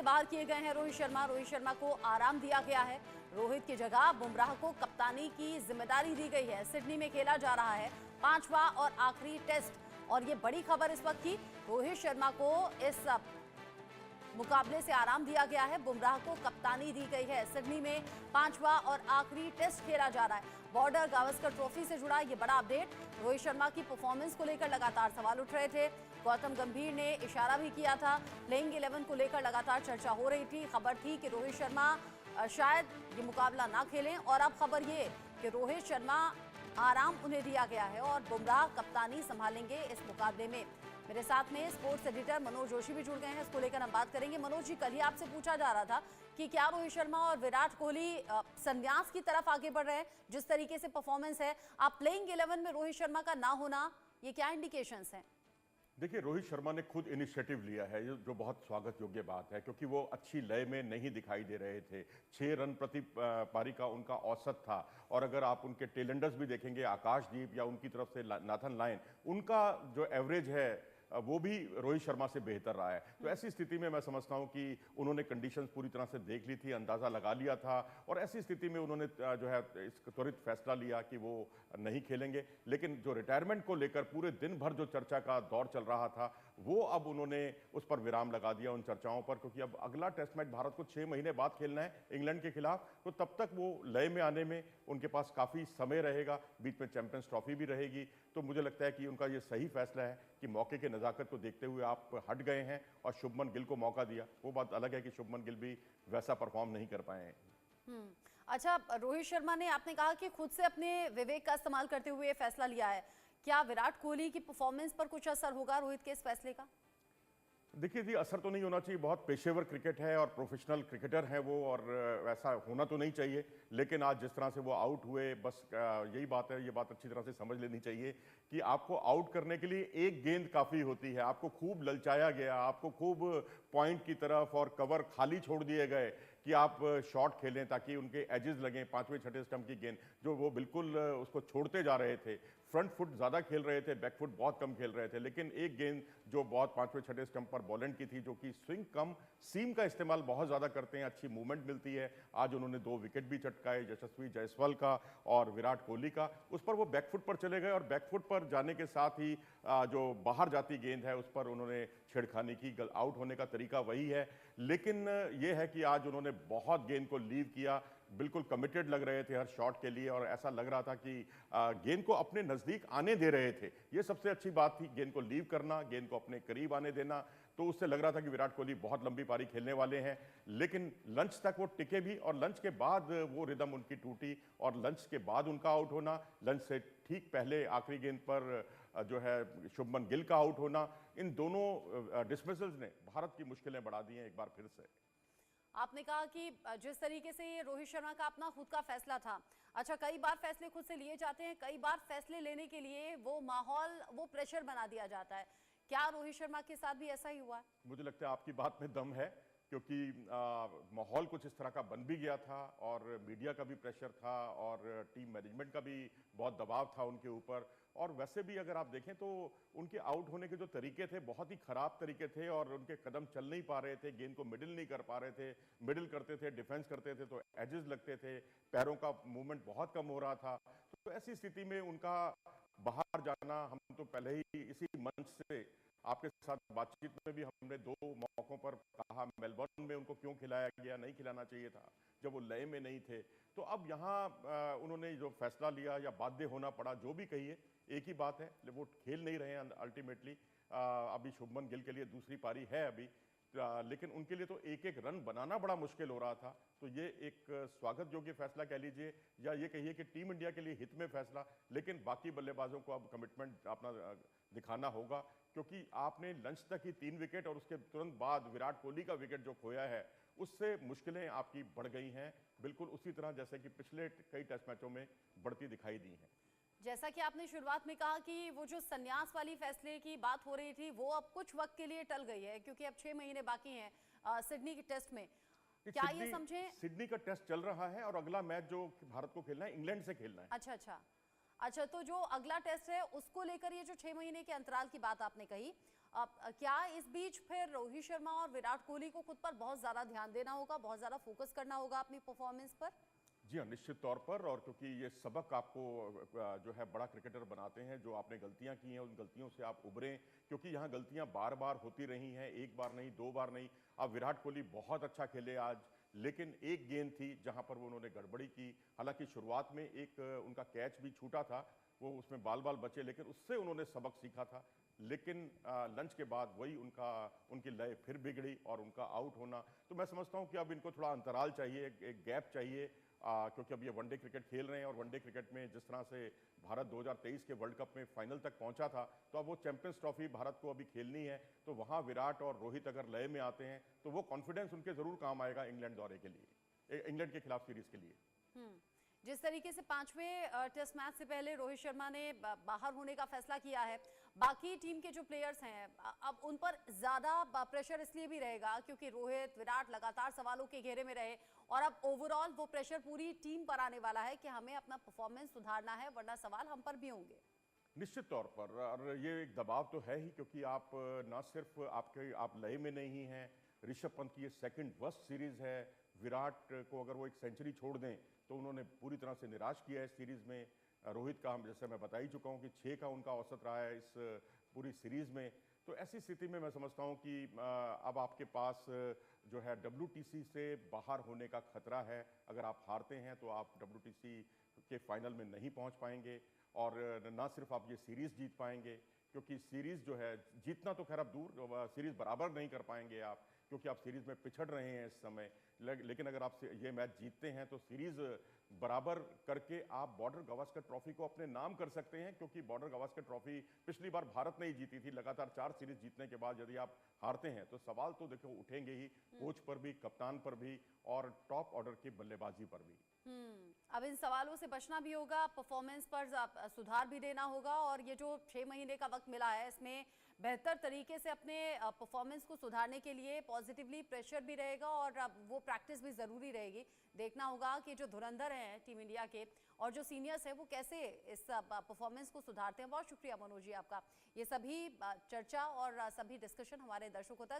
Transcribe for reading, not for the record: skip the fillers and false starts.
से बाहर किए गए हैं रोहित शर्मा। रोहित शर्मा को आराम दिया गया है। रोहित की जगह बुमराह को कप्तानी की जिम्मेदारी दी गई है। सिडनी में खेला जा रहा है 5वां और आखिरी टेस्ट और ये बड़ी खबर इस वक्त की, रोहित शर्मा को इस मुकाबले से आराम दिया गया है। बुमराह को कप्तानी दी गई है। सिडनी में 5वां और आखिरी टेस्ट खेला जा रहा है। बॉर्डर गावस्कर ट्रॉफी से जुड़ा ये बड़ा अपडेट। रोहित शर्मा की परफॉर्मेंस को लेकर लगातार सवाल उठ रहे थे। गौतम गंभीर ने इशारा भी किया था। प्लेइंग 11 को लेकर लगातार चर्चा हो रही थी। खबर थी कि रोहित शर्मा शायद ये मुकाबला ना खेलें और अब खबर ये कि रोहित शर्मा आराम उन्हें दिया गया है और बुमराह कप्तानी संभालेंगे इस मुकाबले में। मेरे साथ में स्पोर्ट्स एडिटर मनोज जोशी भी जुड़ गए हैं, इसको लेकर हम बात करेंगे। मनोज जी, कल ही आपसे पूछा जा रहा था कि क्या रोहित शर्मा और विराट कोहली संन्यास की तरफ आगे बढ़ रहे हैं? जिस तरीके से परफॉर्मेंस है, आप प्लेइंग 11 में रोहित शर्मा का ना होना, ये क्या इंडिकेशंस हैं? देखिए, रोहित शर्मा ने खुद इनिशिएटिव लिया है, जो बहुत स्वागत योग्य बात है, क्योंकि वो अच्छी लय में नहीं दिखाई दे रहे थे। 6 रन प्रति पारी का उनका औसत था और अगर आप उनके टेलेंडर्स भी देखेंगे, आकाशदीप या उनकी तरफ से नाथन लायन, उनका जो एवरेज है वो भी रोहित शर्मा से बेहतर रहा है। तो ऐसी स्थिति में मैं समझता हूं कि उन्होंने कंडीशंस पूरी तरह से देख ली थी, अंदाजा लगा लिया था और ऐसी स्थिति में उन्होंने जो है इस त्वरित फैसला लिया कि वो नहीं खेलेंगे। लेकिन जो रिटायरमेंट को लेकर पूरे दिन भर जो चर्चा का दौर चल रहा था, वो अब उन्होंने उस पर विराम लगा दिया, उन चर्चाओं पर, क्योंकि अब अगला टेस्ट मैच भारत को 6 महीने बाद खेलना है इंग्लैंड के खिलाफ। तो तब तक वो लय में आने में उनके पास काफ़ी समय रहेगा, बीच में चैंपियंस ट्रॉफी भी रहेगी। तो मुझे लगता है कि उनका ये सही फैसला है कि मौके के नज़ाकत को देखते हुए आप हट गए हैं और शुभमन गिल को मौका दिया। वो बात अलग है कि शुभमन गिल भी वैसा परफॉर्म नहीं कर पाए हैं। अच्छा, रोहित शर्मा ने, आपने कहा कि खुद से अपने विवेक का इस्तेमाल करते हुए फैसला लिया है। क्या विराट कोहली की परफॉर्मेंस पर कुछ असर होगा रोहित के इस फैसले का? देखिए जी, असर तो नहीं होना चाहिए। बहुत पेशेवर क्रिकेट है और प्रोफेशनल क्रिकेटर हैं वो, और वैसा होना तो नहीं चाहिए। लेकिन आज जिस तरह से वो आउट हुए, बस यही बात है, ये बात अच्छी तरह से समझ लेनी चाहिए कि आपको आउट करने के लिए एक गेंद काफ़ी होती है। आपको खूब ललचाया गया, आपको खूब पॉइंट की तरफ और कवर खाली छोड़ दिए गए कि आप शॉट खेलें ताकि उनके एजेस लगें। 5वें 6ठे स्टंप की गेंद जो वो बिल्कुल उसको छोड़ते जा रहे थे, फ्रंट फुट ज़्यादा खेल रहे थे, बैक फुट बहुत कम खेल रहे थे। लेकिन एक गेंद जो बहुत 5वें 6ठे स्टंप पर बॉलैंड की थी, जो कि स्विंग कम सीम का इस्तेमाल बहुत ज़्यादा करते हैं, अच्छी मूवमेंट मिलती है। आज उन्होंने 2 विकेट भी चटकाए, यशस्वी जायसवाल का और विराट कोहली का। उस पर वो बैक फुट पर चले गए और बैक फुट पर जाने के साथ ही जो बाहर जाती गेंद है उस पर उन्होंने छेड़खानी की। आउट होने का तरीका वही है। लेकिन ये है कि आज उन्होंने बहुत गेंद को लीव किया, बिल्कुल कमिटेड लग रहे थे हर शॉट के लिए और ऐसा लग रहा था कि गेंद को अपने नज़दीक आने दे रहे थे। ये सबसे अच्छी बात थी, गेंद को लीव करना, गेंद को अपने करीब आने देना। तो उससे लग रहा था कि विराट कोहली बहुत लंबी पारी खेलने वाले हैं। लेकिन लंच तक वो टिके भी और लंच के बाद वो रिदम उनकी टूटी और लंच के बाद उनका आउट होना, लंच से ठीक पहले आखिरी गेंद पर जो है शुभमन गिल का आउट होना, इन दोनों डिसमिसल्स ने भारत की मुश्किलें बढ़ा दी हैं एक बार फिर से। आपने कहा कि जिस तरीके से ये रोहित शर्मा का अपना खुद का फैसला था। अच्छा, कई बार फैसले खुद से लिए जाते हैं, कई बार फैसले लेने के लिए वो माहौल, वो प्रेशर बना दिया जाता है। क्या रोहित शर्मा के साथ भी ऐसा ही हुआ? मुझे लगता है आपकी बात में दम है, क्योंकि माहौल कुछ इस तरह का बन भी गया था और मीडिया का भी प्रेशर था और टीम मैनेजमेंट का भी बहुत दबाव था उनके ऊपर। और वैसे भी अगर आप देखें तो उनके आउट होने के जो तरीके थे बहुत ही ख़राब तरीके थे और उनके कदम चल नहीं पा रहे थे, गेंद को मिडिल नहीं कर पा रहे थे। मिडिल करते थे, डिफेंस करते थे तो एजेस लगते थे, पैरों का मूवमेंट बहुत कम हो रहा था। तो ऐसी स्थिति में उनका बाहर जाना, हम तो पहले ही इसी मंच से आपके साथ बातचीत में भी हमने 2 मौकों पर कहा, मेलबर्न में उनको क्यों खिलाया गया, नहीं खिलाना चाहिए था जब वो लय में नहीं थे। तो अब यहाँ उन्होंने जो फैसला लिया या बाध्य होना पड़ा, जो भी कहिए, एक ही बात है, वो खेल नहीं रहे हैं अल्टीमेटली। अभी शुभमन गिल के लिए दूसरी पारी है अभी, लेकिन उनके लिए तो एक एक रन बनाना बड़ा मुश्किल हो रहा था। तो ये एक स्वागत योग्य फैसला कह लीजिए या ये कहिए कि टीम इंडिया के लिए हित में फैसला। लेकिन बाकी बल्लेबाजों को अब कमिटमेंट अपना दिखाना होगा, क्योंकि आपने लंच तक ही 3 विकेट और उसके तुरंत बाद विराट कोहली का विकेट जो खोया है, उससे मुश्किलें आपकी बढ़ गई हैं, बिल्कुल उसी तरह जैसे कि पिछले कई टेस्ट मैचों में बढ़ती दिखाई दी हैं। जैसा कि आपने शुरुआत में कहा कि वो जो संन्यास वाली फैसले की बात हो रही थी, वो अब कुछ वक्त के लिए टल गई है, क्योंकि अब 6 महीने बाकी हैं सिडनी के टेस्ट में। क्या ये समझे? सिडनी का टेस्ट चल रहा है और अगला मैच जो भारत को खेलना है इंग्लैंड से खेलना है। अच्छा, तो जो अगला टेस्ट है उसको लेकर ये जो 6 महीने के अंतराल की बात आपने कही, क्या इस बीच फिर रोहित शर्मा और विराट कोहली को खुद पर बहुत ज्यादा ध्यान देना होगा, बहुत ज्यादा फोकस करना होगा अपनी परफॉर्मेंस पर? जी हाँ, निश्चित तौर पर। और क्योंकि ये सबक आपको जो है बड़ा क्रिकेटर बनाते हैं, जो आपने गलतियां की हैं उन गलतियों से आप उभरें, क्योंकि यहाँ गलतियां बार बार होती रही हैं, एक बार नहीं, दो बार नहीं। अब विराट कोहली बहुत अच्छा खेले आज, लेकिन एक गेंद थी जहां पर वो उन्होंने गड़बड़ी की। हालांकि शुरुआत में एक उनका कैच भी छूटा था, वो उसमें बाल बाल बचे, लेकिन उससे उन्होंने सबक सीखा था। लेकिन लंच के बाद वही उनकी लय फिर बिगड़ी और उनका आउट होना। तो मैं समझता हूं कि अब इनको थोड़ा अंतराल चाहिए, एक गैप चाहिए, क्योंकि अब ये वनडे क्रिकेट खेल रहे हैं और वनडे क्रिकेट में जिस तरह से भारत 2023 के वर्ल्ड कप में फाइनल तक पहुंचा था, तो अब वो चैंपियंस ट्रॉफी भारत को अभी खेलनी है। तो वहां विराट और रोहित अगर लय में आते हैं तो वो कॉन्फिडेंस उनके जरूर काम आएगा इंग्लैंड दौरे के लिए, इंग्लैंड के खिलाफ सीरीज के लिए। जिस तरीके से 5वें टेस्ट मैच से पहले रोहित शर्मा ने बाहर होने का फैसला किया है, बाकी टीम के जो प्लेयर्स हैं अब उन पर ज्यादा प्रेशर इसलिए भी रहेगा क्योंकि रोहित विराट लगातार सवालों के घेरे में रहे और अब ओवरऑल वो प्रेशर पूरी टीम पर आने वाला है कि हमें अपना परफॉर्मेंस सुधारना है, वरना सवाल हम पर भी होंगे। निश्चित तौर पर, और ये एक दबाव तो है ही, क्योंकि आप ना सिर्फ आप लय में नहीं हैं, ऋषभ पंत की ये सेकंड वर्स्ट सीरीज है। विराट को अगर वो एक सेंचुरी छोड़ दें तो उन्होंने पूरी तरह से निराश किया है इस सीरीज में। रोहित का हम जैसे मैं बता ही चुका हूं कि 6 का उनका औसत रहा है इस पूरी सीरीज में। तो ऐसी स्थिति में मैं समझता हूं कि अब आपके पास जो है WTC से बाहर होने का खतरा है। अगर आप हारते हैं तो आप WTC के फाइनल में नहीं पहुंच पाएंगे, और ना सिर्फ आप ये सीरीज जीत पाएंगे, क्योंकि सीरीज जो है जीतना तो खैर अब दूर, सीरीज बराबर नहीं कर पाएंगे आप, क्योंकि आप सीरीज में पिछड़ रहे हैं इस समय। लेकिन अगर आप ये मैच जीतते हैं तो सीरीज बराबर करके आप बॉर्डर गावस्कर ट्रॉफी को अपने नाम कर सकते हैं, क्योंकि बॉर्डर गावस्कर ट्रॉफी पिछली बार भारत ने ही जीती थी। लगातार 4 सीरीज जीतने के बाद यदि आप हारते हैं तो सवाल तो देखो उठेंगे ही, कोच पर भी, कप्तान पर भी और टॉप ऑर्डर की बल्लेबाजी पर भी। अब इन सवालों से बचना भी होगा, परफॉर्मेंस पर सुधार भी देना होगा, और ये जो 6 महीने का वक्त मिला है इसमें बेहतर तरीके से अपने परफॉर्मेंस को सुधारने के लिए पॉजिटिवली प्रेशर भी रहेगा और वो प्रैक्टिस भी जरूरी रहेगी। देखना होगा कि जो धुरंधर हैं टीम इंडिया के और जो सीनियर्स हैं वो कैसे इस परफॉर्मेंस को सुधारते हैं। बहुत शुक्रिया मनोज जी आपका, ये सभी चर्चा और सभी डिस्कशन हमारे दर्शकों तक